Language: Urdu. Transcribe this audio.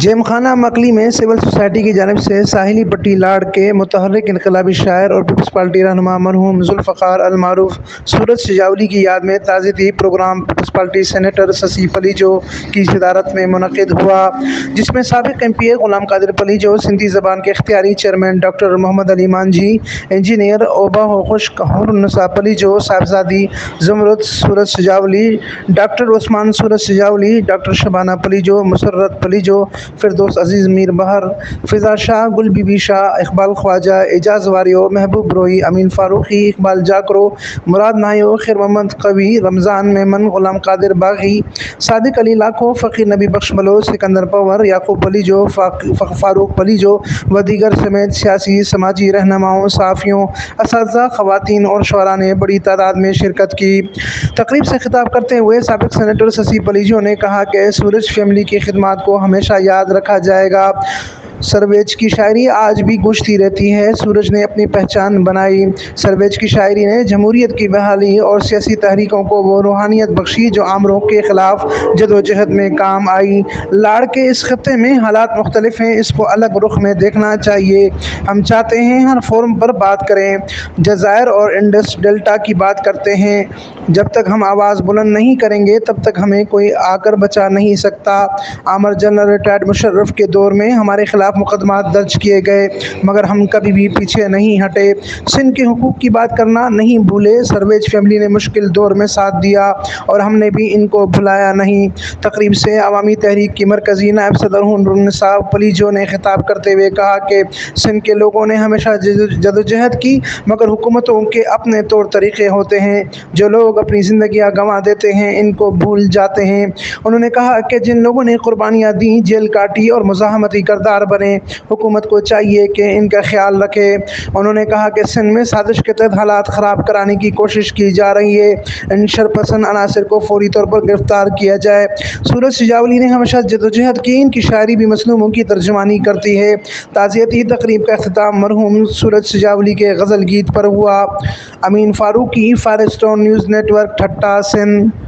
جیم خانہ مکلی میں سول سوسائٹی کی جانب سے ساحلی پٹی لاڑ کے متحرک انقلابی شاعر اور پیپلز پارٹی رہنما مرحوم ذوالفقار المعروف سورج سجاولی کی یاد میں تعزیتی پروگرام پیپلز پارٹی سینیٹر ششی پلیجو کی صدارت میں منعقد ہوا، جس میں سابق ایم پی اے غلام قادر پلیجو، سندھی زبان کے اختیاری چیئرمین ڈاکٹر محمد علی مانجھی، انجینئر اوبا خشک حورالنساء پلیجو، صاحبزادی زمرد سورج سجاولی، ڈاکٹر عثمان سورج سجاولی، ڈاکٹر شبانہ پلیجو، مسرت پلیجو، فردوس عزیز میر بہر، فضا شاہ، گل بی بی شاہ، اقبال خواجہ، اعجاز واریو، محبوب روئی، امین فاروقی، اقبال جاکرو، مراد نایو، خیر محمد قوی، رمضان میمن، غلام قادر باغی، صادق علی لاکھو، فقیر نبی بخش بلوچ، سکندر پور، یعقوب پلیجو، فاروق پلیجو و دیگر سمیت سیاسی سماجی رہنماؤں، صحافیوں، اساتذہ، خواتین اور شعراء نے بڑی تعداد میں شرکت کی۔ تقریب سے خطاب کرتے ہوئے سابق سینیٹر ششی پلیجو نے کہا کہ سورج فیملی کی خدمات کو ہمیشہ یاد رکھا جائے گا۔ سرویج کی شاعری آج بھی گونجتی رہتی ہے۔ سورج نے اپنی پہچان بنائی۔ سرویج کی شاعری نے جمہوریت کی بحالی اور سیاسی تحریکوں کو وہ روحانیت بخشی جو آمروں کے خلاف جدوجہد میں کام آئی۔ لاڑ کے اس خطے میں حالات مختلف ہیں، اس کو الگ رخ میں دیکھنا چاہیے۔ ہم چاہتے ہیں ہر فورم پر بات کریں، جزائر اور انڈس ڈیلٹا کی بات کرتے ہیں۔ جب تک ہم آواز بلند نہیں کریں گے تب تک ہمیں کوئی آ کر بچا نہیں سکتا۔ آمر جنرل ریٹائرڈ مشرف کے دور میں ہمارے خلاف مقدمات درج کیے گئے، مگر ہم کبھی بھی پیچھے نہیں ہٹے۔ سندھ کے حقوق کی بات کرنا نہیں بھولے۔ سرویج فیملی نے مشکل دور میں ساتھ دیا اور ہم نے بھی ان کو بھلایا نہیں۔ تقریب سے عوامی تحریک کی مرکزی نائب صدر حورالنساء پلیجو نے خطاب کرتے ہوئے کہا کہ سندھ کے لوگوں نے ہمیشہ جدوجہد کی، مگر حکومتوں کے اپنے طور طریقے ہوتے ہیں۔ جو لوگ اپنی زندگیاں گنوا دیتے ہیں ان کو بھول جاتے ہیں۔ انہوں نے کہا کہ جن لوگوں نے قربانیاں دیں، جیل کاٹی اور مزاحمتی کردار بنے، حکومت کو چاہیے کہ ان کا خیال رکھے۔ انہوں نے کہا کہ سندھ میں سازش کے تحت حالات خراب کرانے کی کوشش کی جا رہی ہے، ان شرپسند عناصر کو فوری طور پر گرفتار کیا جائے۔ سورج سجاولی نے ہمیشہ جدوجہد کی، ان کی شاعری بھی مظلوموں کی ترجمانی کرتی ہے۔ تعزیتی تقریب کا اختتام مرحوم سورج سجاولی کے غزل گیت پر ہوا۔ Amin Farooqui, firestone news network, Thatta, Sindh.